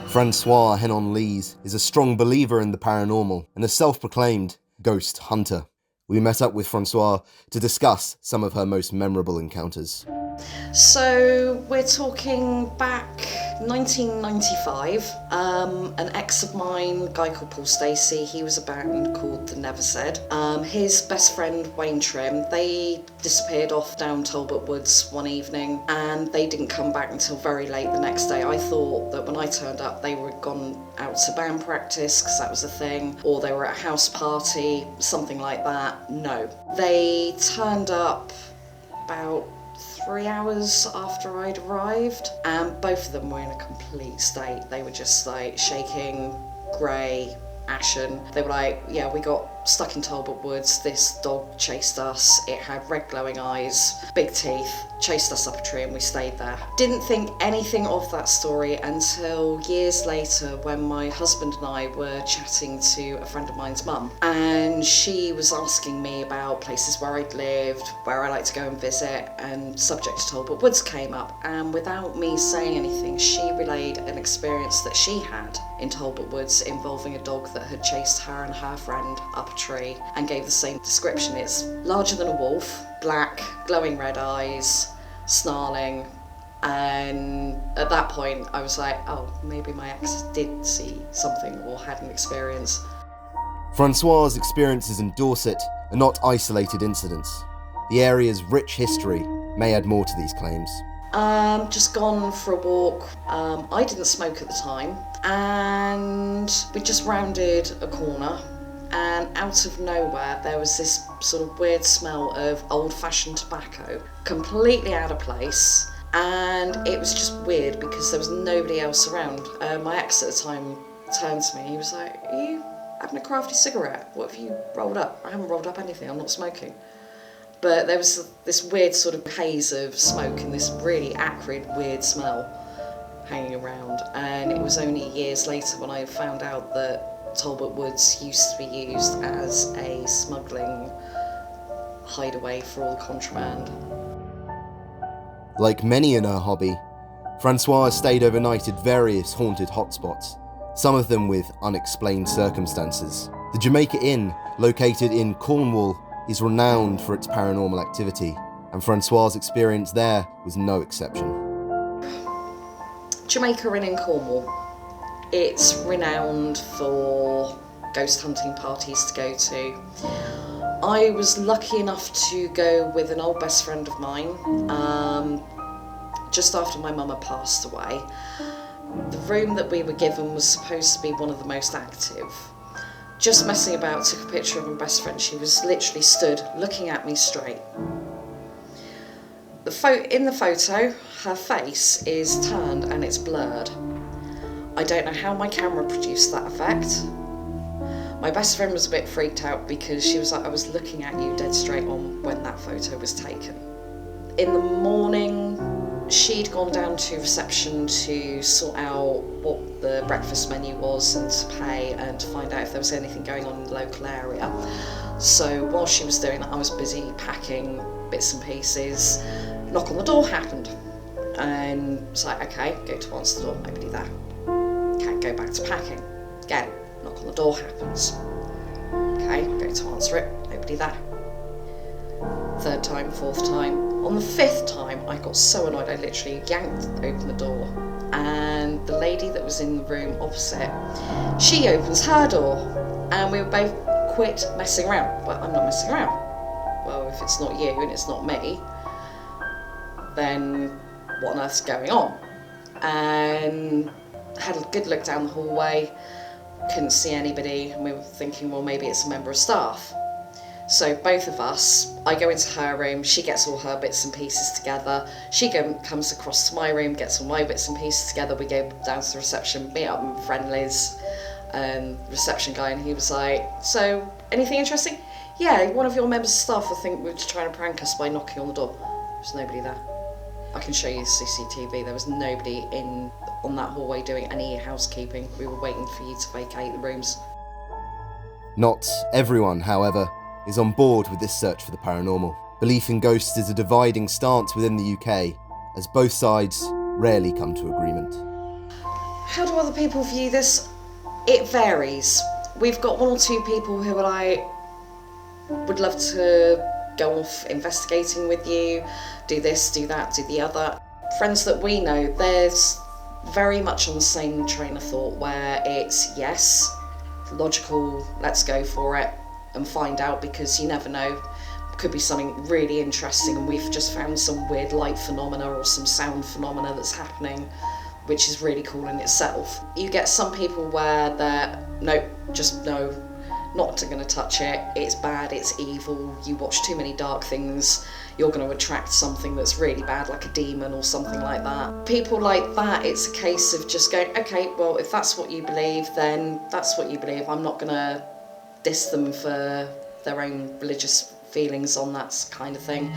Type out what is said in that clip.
Francois Henon-Lees is a strong believer in the paranormal and a self-proclaimed ghost hunter. We met up with Francois to discuss some of her most memorable encounters. So we're talking back 1995. An ex of mine, a guy called Paul Stacey, he was a band called The Never Said. His best friend Wayne Trim, they disappeared off down Talbot Woods one evening and they didn't come back until very late the next day. I thought that when I turned up they were gone out to band practice because that was a thing, or they were at a house party, something like that. No. They turned up about 3 hours after I'd arrived, and both of them were in a complete state. They were just like shaking, grey, ashen. They were like, yeah, we got stuck in Talbot Woods, this dog chased us, it had red glowing eyes, big teeth, chased us up a tree and we stayed there. Didn't think anything of that story until years later when my husband and I were chatting to a friend of mine's mum, and she was asking me about places where I'd lived, where I like to go and visit, and subject to Talbot Woods came up, and without me saying anything she relayed an experience that she had in Talbot Woods involving a dog that had chased her and her friend up a tree, and gave the same description. It's larger than a wolf, black, glowing red eyes, snarling, and at that point I was like, oh, maybe my ex did see something or had an experience. Francois's experiences in Dorset are not isolated incidents. The area's rich history may add more to these claims. Just gone for a walk. I didn't smoke at the time, and we just rounded a corner, and out of nowhere there was this sort of weird smell of old-fashioned tobacco, completely out of place, and it was just weird because there was nobody else around. My ex at the time turned to me, he was like, are you having a crafty cigarette? What have you rolled up? I haven't rolled up anything, I'm not smoking. But there was this weird sort of haze of smoke and this really acrid, weird smell hanging around, and it was only years later when I found out that Talbot Woods used to be used as a smuggling hideaway for all the contraband. Like many in her hobby, Francois stayed overnight at various haunted hotspots, some of them with unexplained circumstances. The Jamaica Inn, located in Cornwall, is renowned for its paranormal activity, and Francois's experience there was no exception. Jamaica Inn in Cornwall. It's renowned for ghost hunting parties to go to. I was lucky enough to go with an old best friend of mine just after my mum had passed away. The room that we were given was supposed to be one of the most active. Just messing about, took a picture of my best friend. She was literally stood looking at me straight. In the photo, her face is turned and it's blurred. I don't know how my camera produced that effect. My best friend was a bit freaked out because she was like, I was looking at you dead straight on when that photo was taken. In the morning, she'd gone down to reception to sort out what the breakfast menu was and to pay and to find out if there was anything going on in the local area. So while she was doing that, I was busy packing bits and pieces. Knock on the door happened, and it's like, okay, go to answer the door, nobody there. Okay, go back to packing. Again, knock on the door happens. Okay, go to answer it, nobody there. Third time, fourth time. On the fifth time, I got so annoyed, I literally yanked open the door, and the lady that was in the room opposite, she opens her door, and we were both quit messing around. Well, I'm not messing around. Well, if it's not you and it's not me, then what on earth's going on? And had a good look down the hallway, couldn't see anybody, and we were thinking, well, maybe it's a member of staff. So both of us, I go into her room, she gets all her bits and pieces together, she comes across to my room, gets all my bits and pieces together, we go down to the reception, meet up with my friend Liz, reception guy, and he was like, so, anything interesting? Yeah, one of your members of staff, I think, were trying to prank us by knocking on the door. There's nobody there. I can show you the CCTV, there was nobody on that hallway doing any housekeeping. We were waiting for you to vacate the rooms. Not everyone, however, is on board with this search for the paranormal. Belief in ghosts is a dividing stance within the UK, as both sides rarely come to agreement. How do other people view this? It varies. We've got one or two people who are like, would love to go off investigating with you, do this, do that, do the other. Friends that we know, there's very much on the same train of thought where it's yes, logical, let's go for it and find out, because you never know. Could be something really interesting and we've just found some weird light phenomena or some sound phenomena that's happening, which is really cool in itself. You get some people where they're, nope, just no, not going to touch it, it's bad, it's evil, you watch too many dark things, you're going to attract something that's really bad, like a demon or something like that. People like that, it's a case of just going, okay, well, if that's what you believe, then that's what you believe. I'm not going to diss them for their own religious feelings on that kind of thing.